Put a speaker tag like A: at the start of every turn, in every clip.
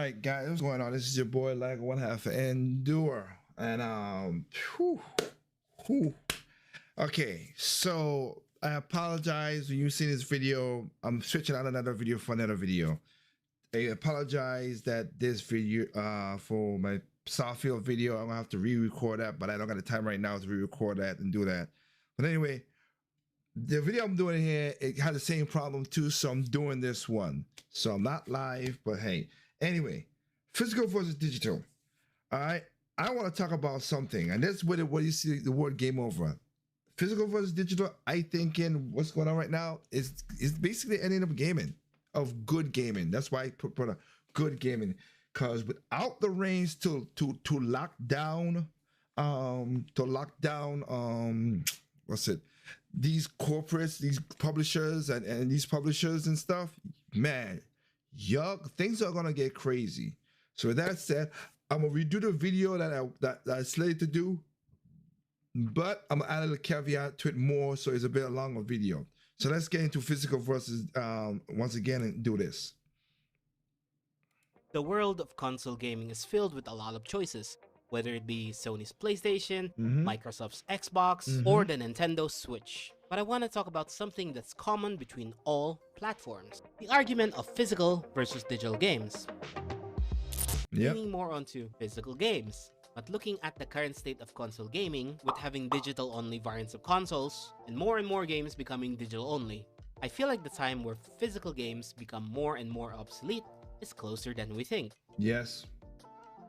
A: right, guys, what's going on? This is your boy like one half Endure, and whew, whew. Okay, so I apologize when you see this video. I'm switching out another video for another video. I apologize that this video, for my Starfield video, I'm gonna have to re-record that, but I don't got the time right now to re-record that and do that. But anyway, the video I'm doing here, it had the same problem too, so I'm doing this one. So I'm not live, but hey. Anyway, physical versus digital. All right, I want to talk about something, and that's what you see the word game over. Physical versus digital. I think in what's going on right now is basically ending up gaming of good gaming. That's why I put a good gaming, because without the reins to lock down what's it, these corporates, these publishers and these publishers and stuff, man, things are gonna get crazy. So with that said, I'm gonna redo the video that I slated to do, but I'm gonna add a little caveat to it more, so it's a bit longer video. So let's get into physical versus once again and do this.
B: The world of console gaming is filled with a lot of choices, whether it be Sony's PlayStation, Microsoft's Xbox, or the Nintendo Switch. But I want to talk about something that's common between all platforms: the argument of physical versus digital games. Leaning more onto physical games. But looking at the current state of console gaming, with having digital-only variants of consoles, and more games becoming digital-only, I feel like the time where physical games become more and more obsolete is closer than we think.
A: Yes.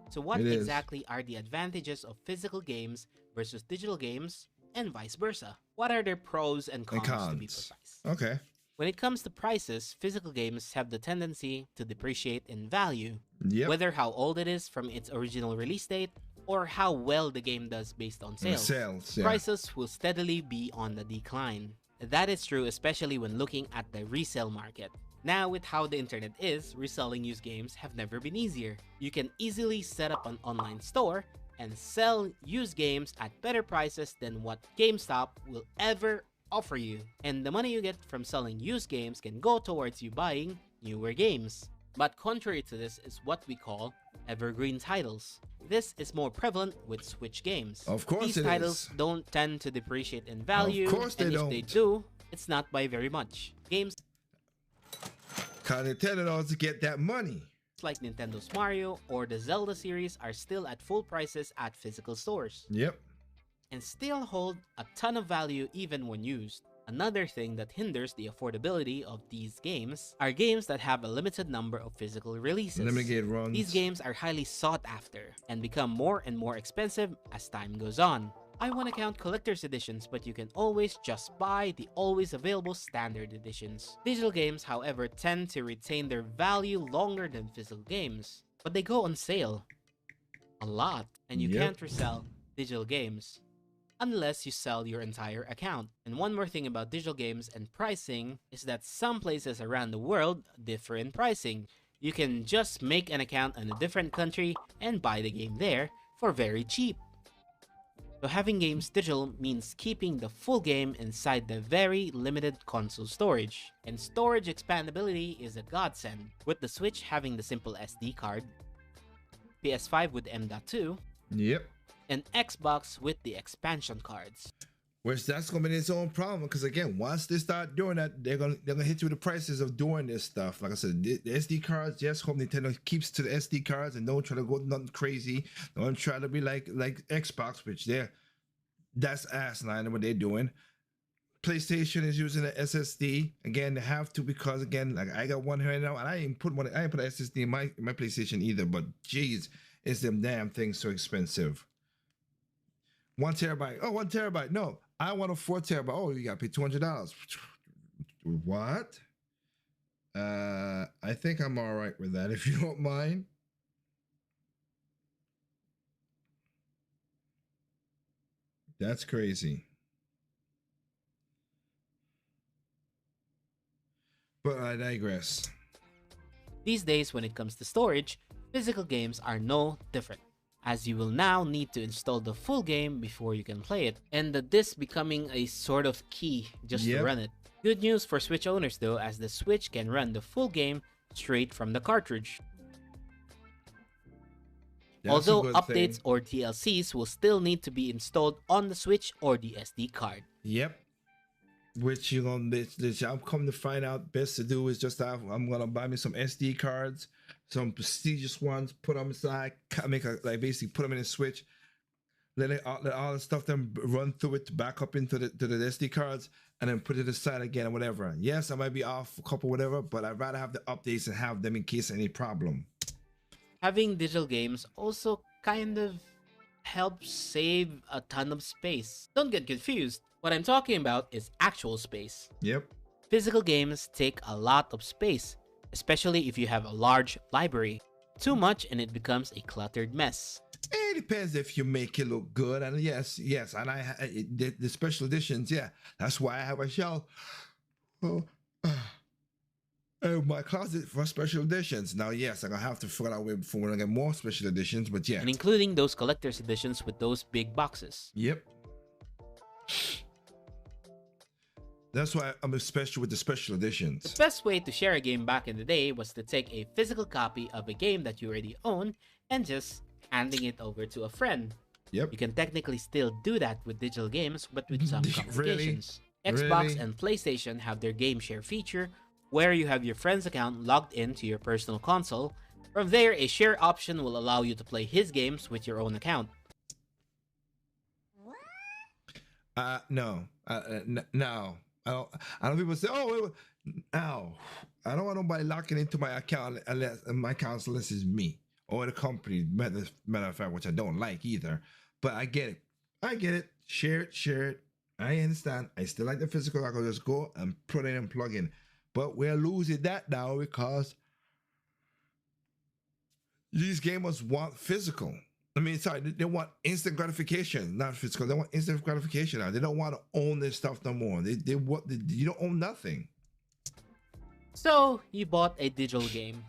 B: So what exactly are the advantages of physical games versus digital games, and vice versa? What are their pros and cons, to be precise?
A: Okay.
B: When it comes to prices, physical games have the tendency to depreciate in value, whether how old it is from its original release date, or how well the game does based on sales. Prices will steadily be on the decline. That is true especially when looking at the resale market. Now, with how the internet is, reselling used games have never been easier. You can easily set up an online store and sell used games at better prices than what GameStop will ever offer you. And the money you get from selling used games can go towards you buying newer games. But contrary to this is what we call evergreen titles. This is more prevalent with Switch games.
A: Of course,
B: these titles don't tend to depreciate in value, and if they do, it's not by very much. Games
A: because Nintendo knows to get that money.
B: Like Nintendo's Mario or the Zelda series are still at full prices at physical stores. And still hold a ton of value even when used. Another thing that hinders the affordability of these games are games that have a limited number of physical releases.
A: Limited runs.
B: These games are highly sought after and become more and more expensive as time goes on. I want to count collector's editions, but you can always just buy the always available standard editions. Digital games, however, tend to retain their value longer than physical games, but they go on sale a lot, and you can't resell digital games unless you sell your entire account. And one more thing about digital games and pricing is that some places around the world differ in pricing. You can just make an account in a different country and buy the game there for very cheap. So having games digital means keeping the full game inside the very limited console storage. And storage expandability is a godsend, with the Switch having the simple SD card, PS5 with M.2, and Xbox with the expansion cards.
A: Which that's gonna be its own problem, because again, once they start doing that, they're gonna hit you with the prices of doing this stuff. Like I said, the SD cards, yes, hope Nintendo keeps to the SD cards and don't try to go nothing crazy. Don't try to be like Xbox, which that's asinine what they're doing. PlayStation is using the SSD. Again, they have to, because again, like I got one here now, and I didn't put an SSD in my PlayStation either. But geez, is them damn things so expensive? 1 terabyte. Oh, 1 terabyte. No, I want a 4 terabyte. Oh, you got to pay $200. What? I think I'm all right with that, if you don't mind. That's crazy. But I digress.
B: These days, when it comes to storage, physical games are no different, as you will now need to install the full game before you can play it, and the disc becoming a sort of key just to run it. Good news for Switch owners though, as the Switch can run the full game straight from the cartridge.
A: That's a
B: Although
A: good
B: updates
A: thing.
B: or DLCs will still need to be installed on the Switch or the SD card.
A: Yep. Which you gonna which I'm come to find out best to do is just have I'm gonna buy me some SD cards, some prestigious ones, put them aside, make a like basically put them in a Switch, let all the stuff then run through it to back up into the SD cards, and then put it aside again or whatever. Yes, I might be off a couple whatever, but I'd rather have the updates and have them in case of any problem.
B: Having digital games also kind of helps save a ton of space. Don't get confused. What I'm talking about is actual space.
A: Yep.
B: Physical games take a lot of space, especially if you have a large library. Too much and it becomes a cluttered mess.
A: It depends if you make it look good, and yes, and the special editions, yeah, that's why I have a shelf in my closet for special editions. Now, yes, I'm gonna have to figure out a way for when I get more special editions, but yeah,
B: And including those collector's editions with those big boxes.
A: yep. That's why I'm special with the special editions.
B: The best way to share a game back in the day was to take a physical copy of a game that you already own and just handing it over to a friend.
A: Yep.
B: You can technically still do that with digital games, but with some
A: Really?
B: complications. Xbox
A: Really?
B: and PlayStation have their game share feature, where you have your friend's account logged into your personal console. From there, a share option will allow you to play his games with your own account.
A: No. No. I don't people say, oh, no. I don't want nobody locking into my account unless it's me or the company. Matter of fact, which I don't like either. But I get it. Share it. I understand. I still like the physical. I can just go and put in and plug in. But we're losing that now because these gamers want physical. I mean, sorry, they want instant gratification, not physical. They want instant gratification now. They don't want to own this stuff no more. You don't own nothing.
B: So, you bought a digital game.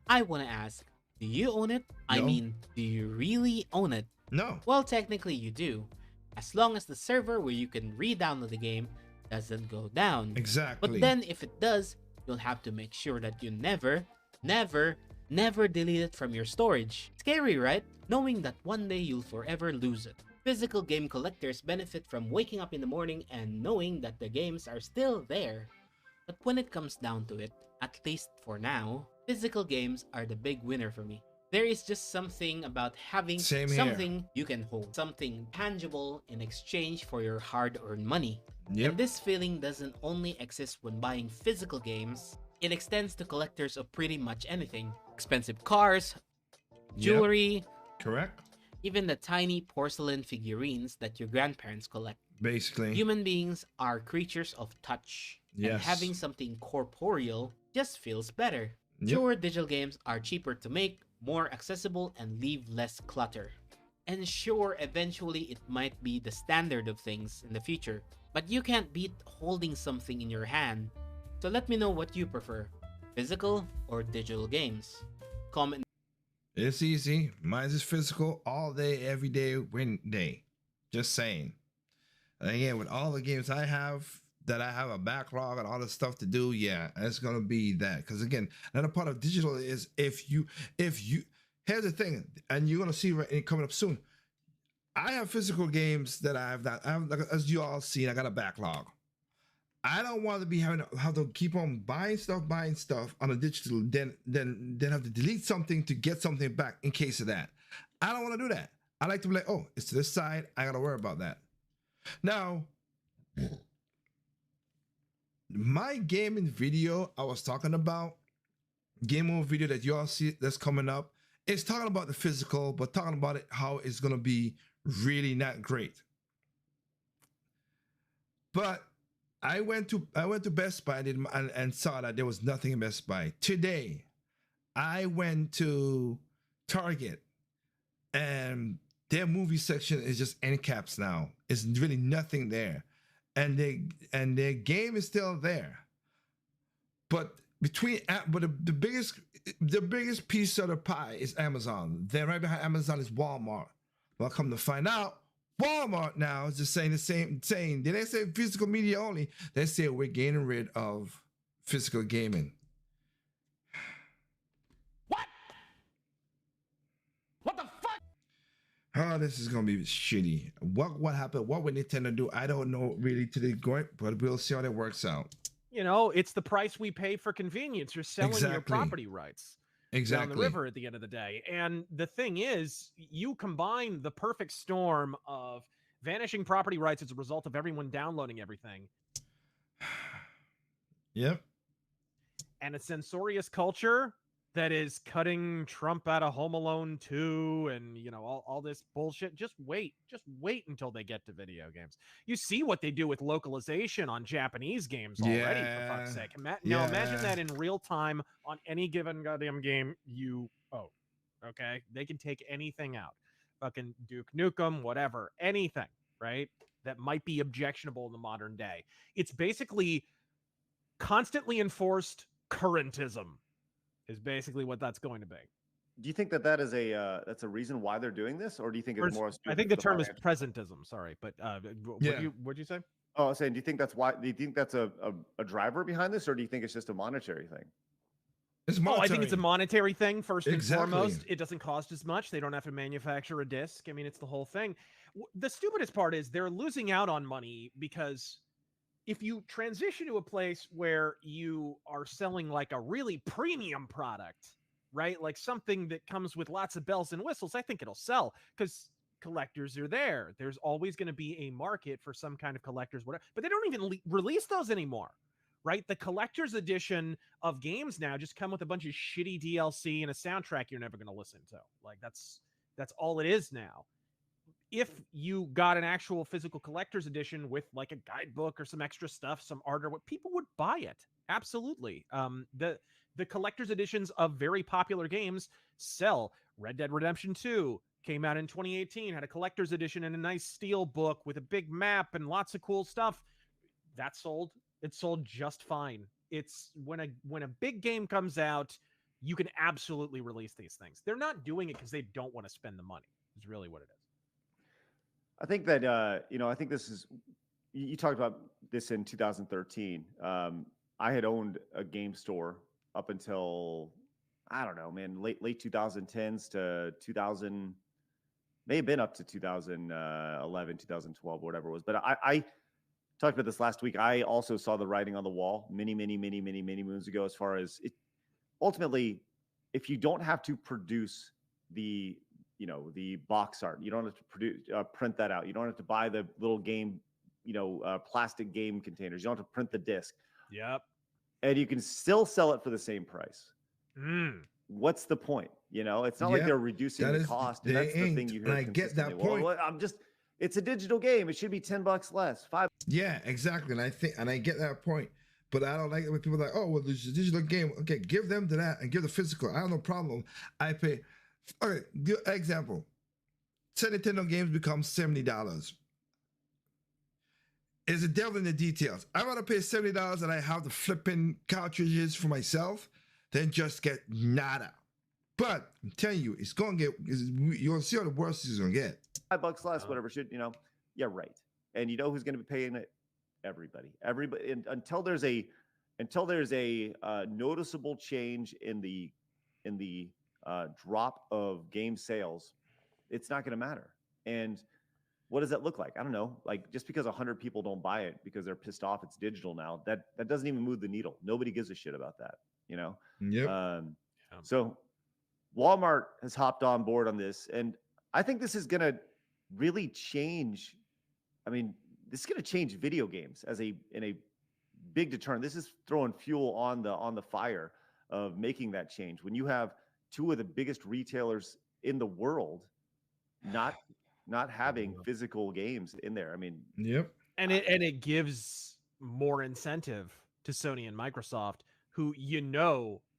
B: I want to ask, do you own it? I
A: No.
B: mean, do you really own it?
A: No.
B: Well, technically you do, as long as the server where you can re-download the game doesn't go down.
A: Exactly.
B: But then if it does, you'll have to make sure that you never delete it from your storage. Scary, right? Knowing that one day you'll forever lose it. Physical game collectors benefit from waking up in the morning and knowing that the games are still there. But when it comes down to it, at least for now, physical games are the big winner for me. There is just something about having
A: Same here.
B: something you can hold, something tangible in exchange for your hard-earned money.
A: Yep.
B: And this feeling doesn't only exist when buying physical games, it extends to collectors of pretty much anything. Expensive cars, jewelry,
A: Correct.
B: even the tiny porcelain figurines that your grandparents collect.
A: Basically.
B: Human beings are creatures of touch, and
A: Yes.
B: having something corporeal just feels better.
A: Yep.
B: Sure, digital games are cheaper to make, more accessible, and leave less clutter. And sure, eventually it might be the standard of things in the future, but you can't beat holding something in your hand. So let me know what you prefer, physical or digital games. Comment.
A: It's easy. Mine is physical all day, every day, win day. Just saying. And again, with all the games I have a backlog and all the stuff to do, yeah, it's gonna be that. Because again, another part of digital is if you here's the thing, and you're gonna see coming up soon. I have physical games that I have not. Like, as you all seen, I got a backlog. I don't want to be have to keep on buying stuff on a digital, then have to delete something to get something back in case of that. I don't want to do that. I like to be like, oh, it's to this side. I gotta worry about that. Now, my gaming video I was talking about, game over video that you all see that's coming up, it's talking about the physical, but talking about it how it's gonna be really not great. But I went to Best Buy and saw that there was nothing in Best Buy. Today, I went to Target and their movie section is just end caps now. It's really nothing there. And their game is still there. But the biggest piece of the pie is Amazon. Then right behind Amazon is Walmart. Well, come to find out, Walmart now is just saying the same thing. They didn't say physical media only. They say we're getting rid of physical gaming.
B: What? What the fuck?
A: Oh, this is gonna be shitty. What happened? What would Nintendo do? I don't know really to the going, but we'll see how that works out.
C: You know, it's the price we pay for convenience. You're selling your
A: Exactly.
C: property rights down the
A: Exactly.
C: river at the end of the day. And the thing is, you combine the perfect storm of vanishing property rights as a result of everyone downloading everything
A: Yep.
C: and a censorious culture that is cutting Trump out of Home Alone 2 and, you know, all this bullshit. Just wait until they get to video games. You see what they do with localization on Japanese games already, for fuck's sake. Now imagine that in real time on any given goddamn game you own. Okay? They can take anything out. Fucking Duke Nukem, whatever, anything, right? That might be objectionable in the modern day. It's basically constantly enforced currentism. Is basically what that's going to be.
D: Do you think that that is that's a reason why they're doing this, or do you think it's more?
C: I think the term is presentism. Sorry, but what'd you say?
D: Oh, I was saying, do you think that's why? Do you think that's a driver behind this, or do you think it's just a monetary thing?
A: It's
C: monetary. Oh, I think it's a monetary thing first and
A: Exactly.
C: foremost. It doesn't cost as much. They don't have to manufacture a disc. I mean, it's the whole thing. The stupidest part is they're losing out on money because if you transition to a place where you are selling like a really premium product, right? Like something that comes with lots of bells and whistles, I think it'll sell because collectors are there. There's always going to be a market for some kind of collectors, whatever. But they don't even release those anymore, right? The collector's edition of games now just come with a bunch of shitty DLC and a soundtrack you're never going to listen to. Like that's all it is now. If you got an actual physical collector's edition with like a guidebook or some extra stuff, some art or what, people would buy it. Absolutely. The collector's editions of very popular games sell. Red Dead Redemption 2 came out in 2018, had a collector's edition and a nice steel book with a big map and lots of cool stuff. That sold. It sold just fine. It's when a big game comes out, you can absolutely release these things. They're not doing it because they don't want to spend the money. Is really what it is.
D: I think that I think this is. You talked about this in 2013. I had owned a game store up until I don't know, man, late 2010s to 2000, may have been up to 2011, 2012, whatever it was. But I talked about this last week. I also saw the writing on the wall many moons ago. As far as it, ultimately, if you don't have to produce the box art, you don't have to print that out. You don't have to buy the little game, plastic game containers. You don't have to print the disc.
C: Yep.
D: And you can still sell it for the same price. What's the point? It's not like they're reducing the cost. And that's the thing you hear.
A: And I get that point.
D: Well, it's a digital game. It should be $10 less, $5.
A: Yeah, exactly. And I get that point. But I don't like it when people are like, oh, well, there's a digital game. Okay, give them to that and give the physical. I have no problem. I pay. Okay, good example. Say Nintendo games become $70. Is the devil in the details? I want to pay $70 and I have the flipping cartridges for myself, then just get nada. But I'm telling you, it's gonna get. You'll see how the worst it's gonna get.
D: $5 less, whatever. Yeah, right. And you know who's going to be paying it? Everybody. And until there's a noticeable change in the drop of game sales, it's not going to matter. And what does that look like? I don't know. Like just because 100 people don't buy it because they're pissed off it's digital now, that doesn't even move the needle. Nobody gives a shit about that,
A: Yep.
D: So Walmart has hopped on board on this, and I think this is going to really change. I mean, this is going to change video games in a big deterrent. This is throwing fuel on the fire of making that change. When you have two of the biggest retailers in the world not having physical games in there. I mean,
A: yep.
C: And it gives more incentive to Sony and Microsoft, who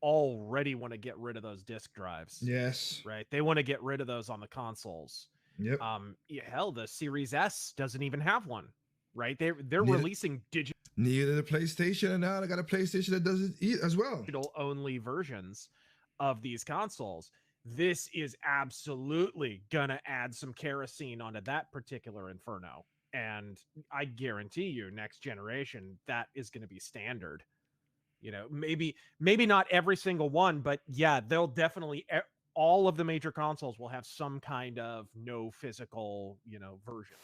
C: already want to get rid of those disk drives.
A: Yes.
C: Right. They want to get rid of those on the consoles.
A: Yep.
C: Hell, the Series S doesn't even have one. Right. They're releasing digital.
A: Neither the PlayStation, and now they got a PlayStation that does it as well.
C: Digital only versions of these consoles. This is absolutely gonna add some kerosene onto that particular inferno, and I guarantee you, next generation, that is going to be standard. Maybe not every single one, but yeah, they'll definitely all of the major consoles will have some kind of no physical, version.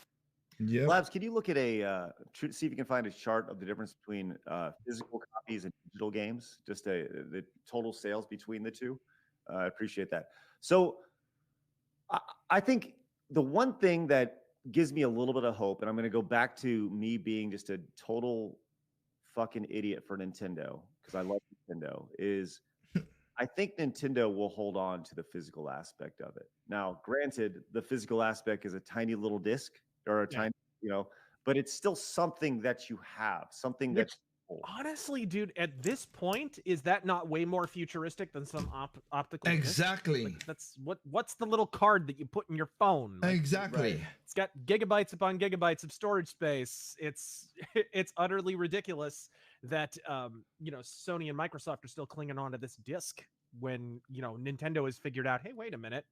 A: Yeah.
D: Labs, can you look at see if you can find a chart of the difference between physical copies and digital games, just the total sales between the two? I appreciate that. So I think the one thing that gives me a little bit of hope, and I'm going to go back to me being just a total fucking idiot for Nintendo, because I love Nintendo, is I think Nintendo will hold on to the physical aspect of it. Now, granted, the physical aspect is a tiny little disc or a tiny, but it's still something that you have, something that's cool.
C: Honestly, dude, at this point, is that not way more futuristic than some optical disc?
A: Exactly.
C: Like, that's what's the little card that you put in your phone? Like,
A: Exactly.
D: Right.
C: it's got gigabytes upon gigabytes of storage space. It's utterly ridiculous that Sony and Microsoft are still clinging on to this disc when Nintendo has figured out, hey, wait a minute.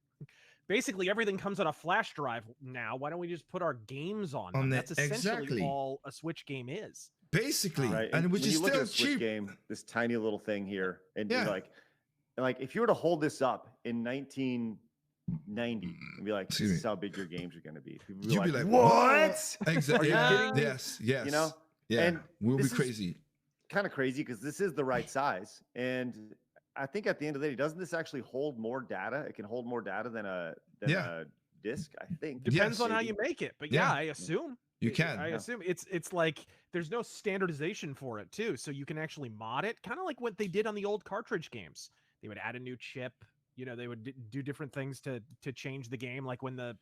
C: Basically, everything comes on a flash drive now. Why don't we just put our games on them? That's essentially all a Switch game is.
A: Basically,
D: Right.
A: and which
D: when
A: is
D: you look
A: still
D: at a Switch
A: cheap.
D: game, this tiny little thing here, and
A: Yeah.
D: you're like if you were to hold this up in 1990 and be like, this
A: Excuse
D: is
A: me.
D: how big your games are going to be. People
A: You'd be like,
D: what?
A: Exactly.
D: Are you kidding me?
A: Yes. Yes. Yeah.
D: And
A: We'll be
D: this is
A: crazy.
D: kind of crazy because this is the right size. And I think at the end of the day, doesn't this actually hold more data? It can hold more data than a disc, I think.
C: Depends
A: Yes.
C: on how you make it, but
A: Yeah.
C: I assume
A: You can.
C: I assume it's like there's no standardization for it too, so you can actually mod it, kind of like what they did on the old cartridge games. They would add a new chip, they would do different things to change the game, like when what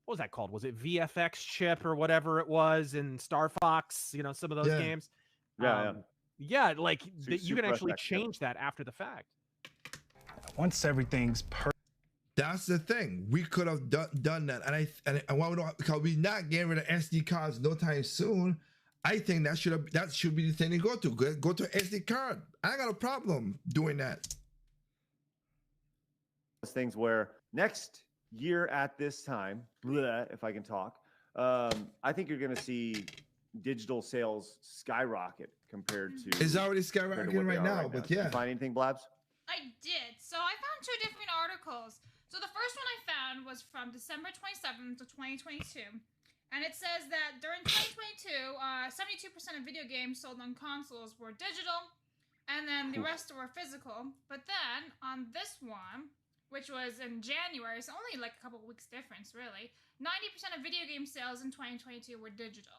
C: was that called? Was it VFX chip or whatever it was in Star Fox? Some of those
A: Yeah.
C: games.
D: Yeah,
C: Like you can
D: Super
C: actually
D: FX, yeah.
C: change that after the fact.
E: Once everything's
A: That's the thing. We could have done that, and I want to, because we're not getting rid of SD cards no time soon. I think that should be the thing to go to. Go to SD card. I got a problem doing that.
D: things where next year at this time, if I can talk, I think you're going to see digital sales skyrocket compared to.
A: It's already
D: compared to
A: skyrocketing
D: what they
A: right
D: are
A: now,
D: right
A: but
D: Did
A: yeah.
D: you find anything, Blabs?
F: I did. So I found two different articles. So the first one I found was from December 27th of 2022. And it says that during 2022, 72% of video games sold on consoles were digital, and then the rest were physical. But then on this one, which was in January, so only like a couple of weeks difference, really, 90% of video game sales in 2022 were digital.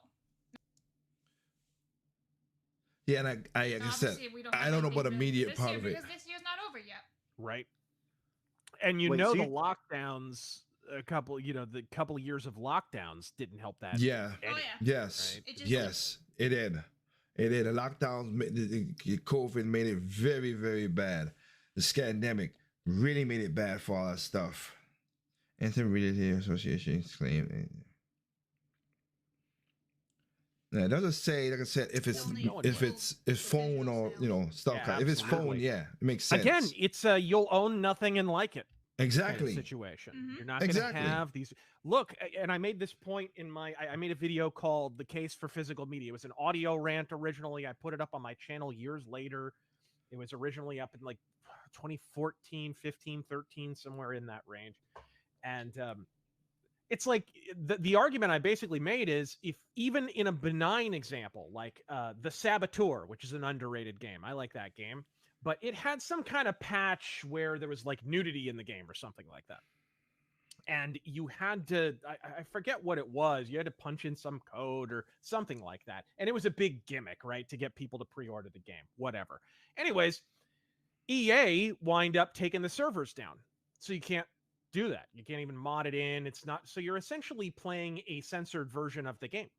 A: Yeah, and like I said,
F: Obviously, we
A: I don't know about the
F: anything
A: media
F: this
A: part
F: year
A: of it.
F: because this year's not over yet.
C: Right. And
D: Wait,
C: the
D: so
C: lockdowns, the couple of years of lockdowns didn't help that.
A: Yeah.
F: Oh, yeah.
A: Yes.
F: Right. It just
A: Yes. It did. It did. The lockdowns, the COVID made it very, very bad. The scandemic really made it bad for all that stuff. Anti-Reality Associations claim. Yeah, it doesn't say, like I said, if it's phone or stuff.
C: Yeah,
A: if it's phone,
C: absolutely.
A: yeah, it makes sense.
C: Again, it's you'll own nothing and like it kind of
A: exactly.
C: situation.
F: Mhm.
C: You're not going
A: Exactly.
C: to have these. Look, and I made this point in I made a video called "The Case for Physical Media." It was an audio rant originally. I put it up on my channel years later. It was originally up in like 2014, 15, 13, somewhere in that range. And it's like the argument I basically made is, if even in a benign example like The Saboteur, which is an underrated game, I like that game, but it had some kind of patch where there was like nudity in the game or something like that. And you had to, I forget what it was. You had to punch in some code or something like that. And it was a big gimmick, right? To get people to pre-order the game, whatever. Anyways, EA wind up taking the servers down. So you can't do that. You can't even mod it in. It's not, so you're essentially playing a censored version of the game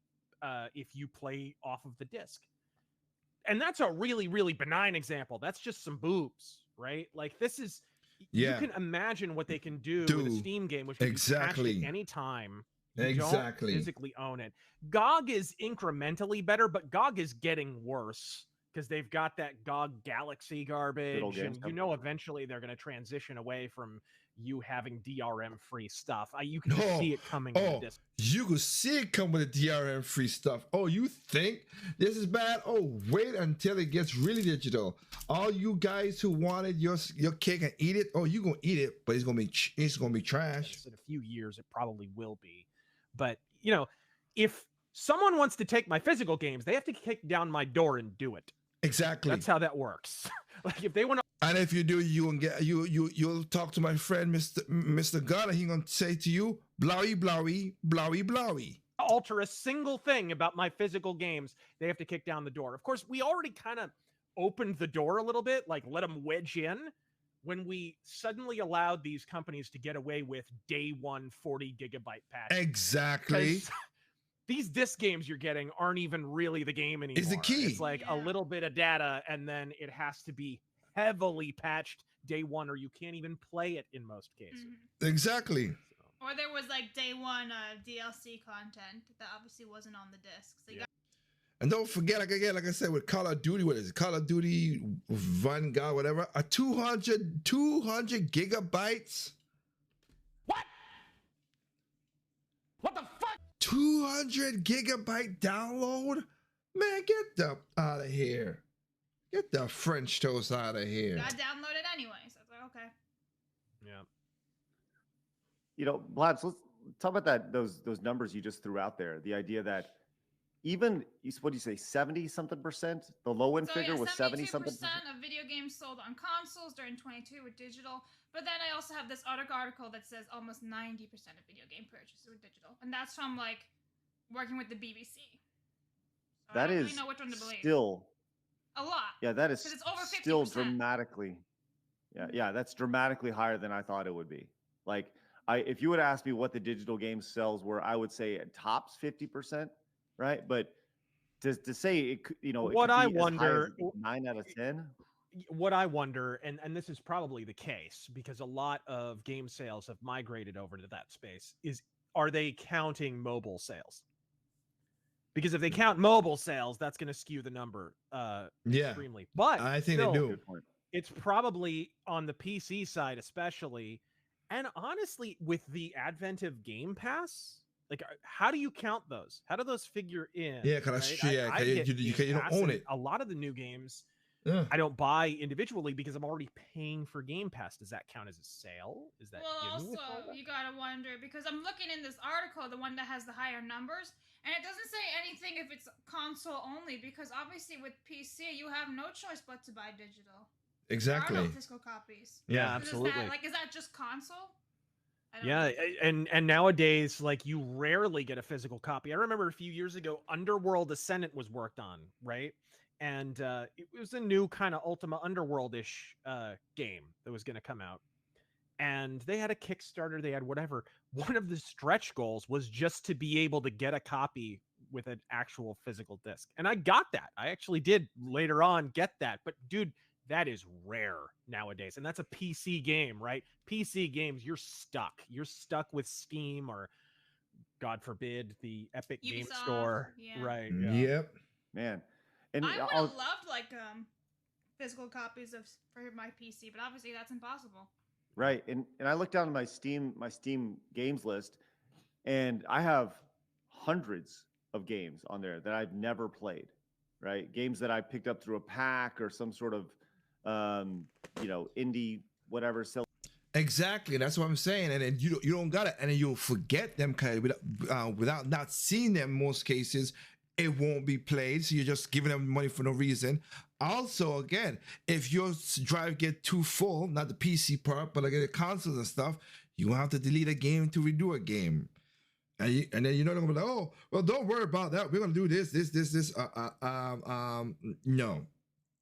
C: if you play off of the disc. And that's a really, really benign example. That's just some boobs, right? Like this is,
A: Yeah.
C: you can imagine what they can do with a Steam game, which
A: exactly.
C: you can patch it anytime. You
A: Exactly.
C: don't physically own it. GOG is incrementally better, but GOG is getting worse because they've got that GOG Galaxy garbage, and
D: Gamescom.
C: you know eventually they're going to transition away from you having DRM free stuff. You can just see it coming.
A: Oh, you could see it come with the DRM free stuff. Oh, you think this is bad? Oh, wait until it gets really digital. All you guys who wanted your cake and eat it, oh, you gonna eat it, but it's gonna be trash.
C: In a few years, it probably will be. But you know, if someone wants to take my physical games, they have to kick down my door and do it.
A: Exactly.
C: That's how that works. Like if they want to.
A: And if you do, you'll talk to my friend Mr. Gunner. He gonna say to you, blowy, blowy, blowy, blowy.
C: Alter a single thing about my physical games, they have to kick down the door. Of course, we already kind of opened the door a little bit, like let them wedge in when we suddenly allowed these companies to get away with day one 40 gigabyte patches.
A: Exactly.
C: These disc games you're getting aren't even really the game anymore.
A: It's the key.
C: It's like a little bit of data, and then it has to be heavily patched day one, or you can't even play it in most cases.
A: Exactly.
F: Or there was like day one DLC content that obviously wasn't on the disc. So you got
A: And don't forget, like I said, with Call of Duty, what is it? Call of Duty Vanguard, whatever, a 200 gigabytes.
C: What the fuck?
A: 200 gigabyte download? Man, get the out of here. Get the French toast out of here.
F: got downloaded anyway. So it's like, okay.
C: Yeah.
D: You know, Blabs, let's talk about that. Those numbers you just threw out there. The idea that even what do you say, 70-something%? The low end figure was 70-something%.
F: 72% of video games sold on consoles during 22 were digital. But then I also have this other article that says almost 90% of video game purchases were digital, and that's from like working with the BBC. So
D: That
F: I don't
D: is
F: really know which one to believe.
D: still
F: A lot.
D: Yeah, that is
F: 'Cause it's over
D: still
F: 50%.
D: dramatically. Yeah, that's dramatically higher than I thought it would be. Like, if you would ask me what the digital game sales were, I would say at tops 50%, right? But to say it, you know,
C: What I wonder,
D: 9 out of 10.
C: What I wonder, and this is probably the case because a lot of game sales have migrated over to that space, are they counting mobile sales? Because if they count mobile sales, that's going to skew the number extremely. But
A: I think
C: still,
A: they do.
C: It's probably on the PC side, especially, and honestly, with the advent of Game Pass, like, how do you count those? How do those figure in?
A: Yeah, because
C: right?
A: you don't own it.
C: A lot of the new games,
A: Yeah.
C: I don't buy individually because I'm already paying for Game Pass. Does that count as a sale? Is that
F: Well,
C: giving with all
F: also,
C: that?
F: you gotta wonder, because I'm looking in this article, the one that has the higher numbers, and it doesn't say anything if it's console only, because obviously with PC, you have no choice but to buy digital. There are
A: Exactly.
F: no physical copies.
C: Yeah,
F: Is
C: absolutely.
F: is that just console? I don't
C: Yeah,
F: know.
C: and nowadays, like, you rarely get a physical copy. I remember a few years ago, Underworld Ascendant was worked on, right? And it was a new kind of Ultima Underworld-ish game that was going to come out. And they had a Kickstarter, they had whatever. One of the stretch goals was just to be able to get a copy with an actual physical disc. And I got that. I actually did later on get that. But dude, that is rare nowadays. And that's a PC game, right? PC games, you're stuck. You're stuck with Steam or, God forbid, the Epic Game
F: Ubisoft,
C: Store.
F: yeah.
C: Right. Yeah.
A: Yep.
D: Man. And
F: I would
D: I'll-
F: have loved like physical copies for my PC, but obviously that's impossible.
D: Right. And I looked down my Steam games list, and I have hundreds of games on there that I've never played. Right. Games that I picked up through a pack or some sort of indie whatever.
A: Exactly. That's what I'm saying. And then you don't got it, and then you'll forget them kind of without not seeing them. In most cases, it won't be played. So you're just giving them money for no reason. Also, again, if your drive get too full, not the PC part, but like the consoles and stuff, you have to delete a game to redo a game. And then you're not gonna be like, oh, well, don't worry about that. We're gonna do this.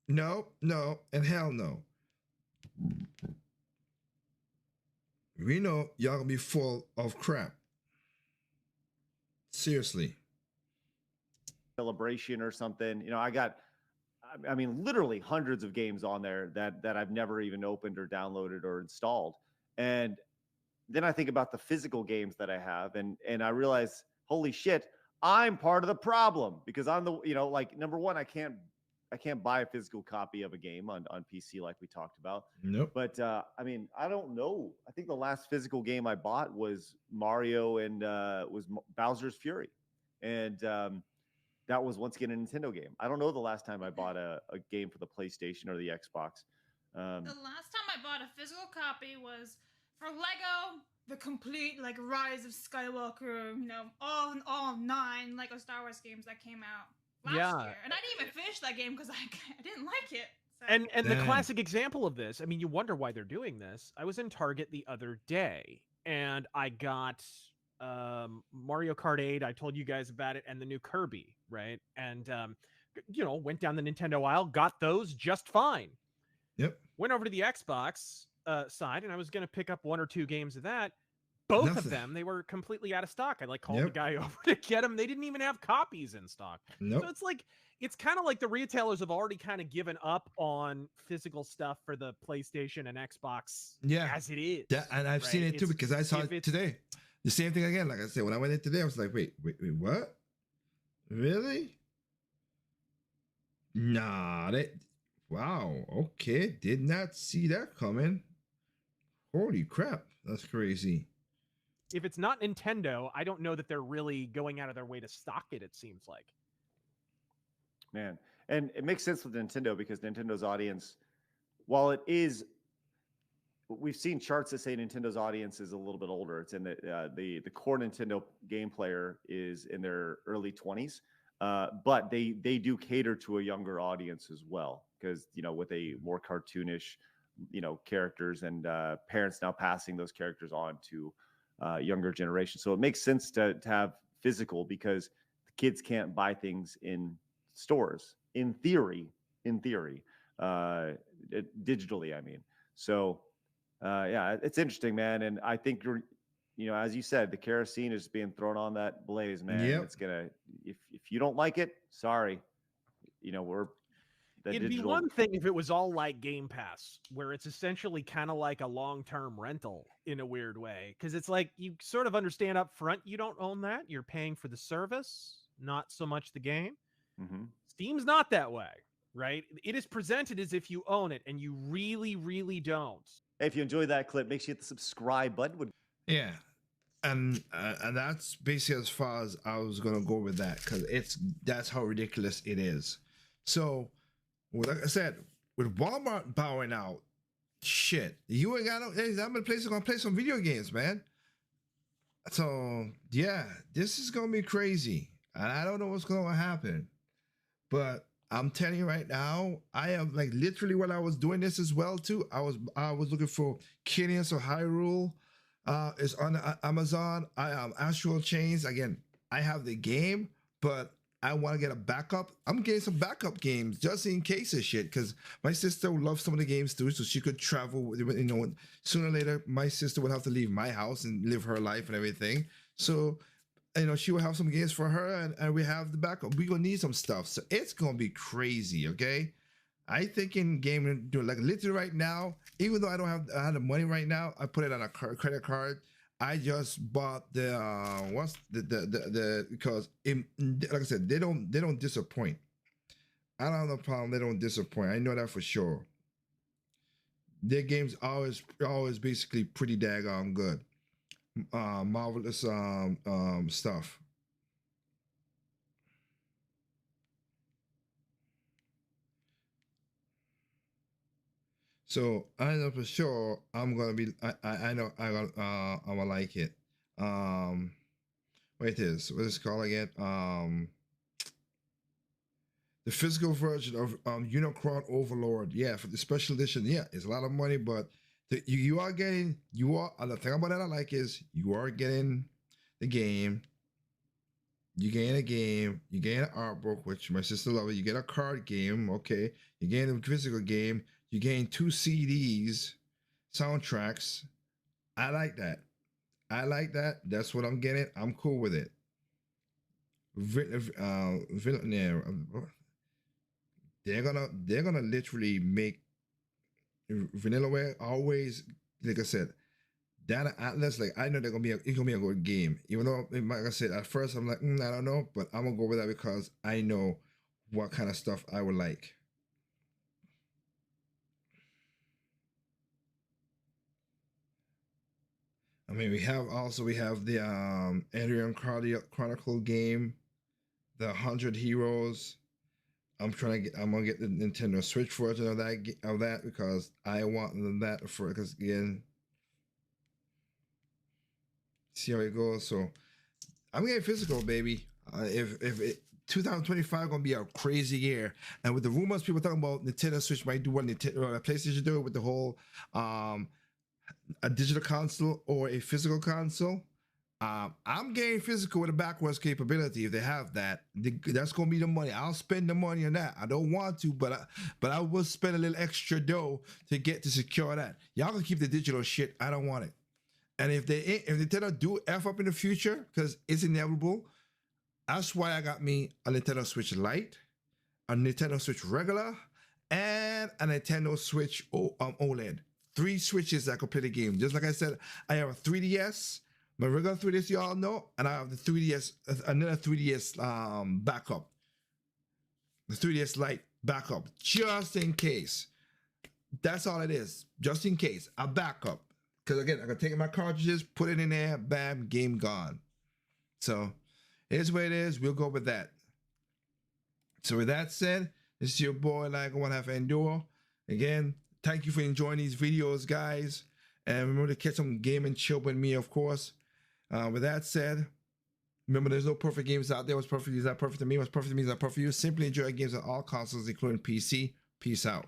A: No, and hell no. We know y'all gonna be full of crap. Seriously.
D: Celebration or something. You know, I mean, literally hundreds of games on there that I've never even opened or downloaded or installed. And then I think about the physical games that I have, and I realize, holy shit, I'm part of the problem because I'm the, like, number one, I can't can't buy a physical copy of a game on PC like we talked about.
A: Nope.
D: But I mean, I don't know. I think the last physical game I bought was Mario and Bowser's Fury, and that was once again a Nintendo game. I don't know the last time I bought a game for the PlayStation or the Xbox.
F: The last time I bought a physical copy was for Lego, the complete like Rise of Skywalker, you know, all 9 Lego Star Wars games that came out last year, and I didn't even finish that game because I didn't like it. So.
C: And the classic example of this, I mean, you wonder why they're doing this. I was in Target the other day, and I got Mario Kart 8. I told you guys about it, and the new Kirby, right? And went down the Nintendo aisle, got those just fine.
A: Yep.
C: Went over to the Xbox side, and I was going to pick up 1 or 2 games of that. Both of them, they were completely out of stock. I called the guy over to get them. They didn't even have copies in stock.
A: Nope.
C: So it's kind of like the retailers have already kind of given up on physical stuff for the PlayStation and Xbox as it is.
A: And I've seen it too, because I saw it today. The same thing again. Like I said, when I went in today, I was like, wait, what? Really? Nah, wow. Okay. Did not see that coming. Holy crap. That's crazy.
C: If it's not Nintendo, I don't know that they're really going out of their way to stock it, it seems like.
D: Man. And it makes sense with Nintendo because Nintendo's audience, while it is, we've seen charts that say Nintendo's audience is a little bit older. It's in the core Nintendo game player is in their early 20s, but they do cater to a younger audience as well because, with a more cartoonish, characters and parents now passing those characters on to younger generations. So it makes sense to have physical because the kids can't buy things in stores in theory, digitally, I mean. So it's interesting, man. And I think as you said, the kerosene is being thrown on that blaze, man.
A: Yep.
D: It's gonna, if you don't like it, sorry,
C: It'd be one thing if it was all like Game Pass, where it's essentially kind of like a long-term rental in a weird way. Because it's like you sort of understand up front, you don't own that. You're paying for the service, not so much the game.
D: Mm-hmm.
C: Steam's not that way, right? It is presented as if you own it, and you really, really don't.
D: Hey, if you enjoyed that clip, make sure you hit the subscribe button.
A: Yeah. And that's basically as far as I was going to go with that, because that's how ridiculous it is. So, like I said, with Walmart bowing out, shit, you ain't got no. Hey, that many places gonna play some video games, man. So yeah, this is gonna be crazy, and I don't know what's gonna happen. But I'm telling you right now, I am like literally while I was doing this as well too. I was looking for Cadence of Hyrule. It's on Amazon. Astral Chains. Again, I have the game, but I want to get a backup. I'm getting some backup games just in case of shit, because my sister loves some of the games too, so she could travel. Sooner or later, my sister would have to leave my house and live her life and everything. So, she will have some games for her, and we have the backup. We're gonna need some stuff, so it's gonna be crazy. Okay, I think in gaming, like literally right now, even though I have the money right now, I put it on a credit card. I just bought the because like I said, they don't disappoint. I don't have no problem. They don't disappoint. I know that for sure. Their games always basically pretty daggone good. Marvelous stuff. So I know for sure I'm gonna be. I know I'm gonna like it. Wait, what is it called again? The physical version of Unicron Overlord. Yeah, for the special edition. Yeah, it's a lot of money, but you are getting. And the thing about that I like is you are getting the game. You gain a game. You gain an art book, which my sister loves. You get a card game. Okay, you gain a physical game. You gain 2 CDs, soundtracks. I like that. That's what I'm getting. I'm cool with it. They're gonna literally make Vanillaware always, like I said, Data Atlas. Like I know it's gonna be a good game. Even though, like I said, at first I'm like, I don't know, but I'm gonna go with that because I know what kind of stuff I would like. mean, we have the Adrian Chronicle game, the 100 Heroes. I'm gonna get the Nintendo Switch version of that because I want that because again, see how it goes. So I'm getting physical, baby. If 2025 gonna be a crazy year, and with the rumors people talking about Nintendo Switch might do what PlayStation do with the whole a digital console or a physical console. I'm getting physical with a backwards capability. If they have that, that's gonna be the money. I'll spend the money on that. I don't want to, but I will spend a little extra dough to secure that. Y'all can keep the digital shit. I don't want it. And if Nintendo do F up in the future, because it's inevitable, that's why I got me a Nintendo Switch Lite, a Nintendo Switch regular, and a Nintendo Switch OLED. 3 switches that could play the game. Just like I said, I have a 3DS, my regular 3DS, y'all know, and I have the 3DS, another 3DS backup, the 3DS Lite backup, just in case. That's all it is, just in case, a backup. Because again, I can take my cartridges, put it in there, bam, game gone. So it is what it is. We'll go with that. So with that said, this is your boy Like One Half Enduro. Again, thank you for enjoying these videos, guys. And remember to catch some game and chill with me, of course. With that said, remember there's no perfect games out there. What's perfect is not perfect to me. What's perfect to me is not perfect for you. Simply enjoy games on all consoles, including PC. Peace out.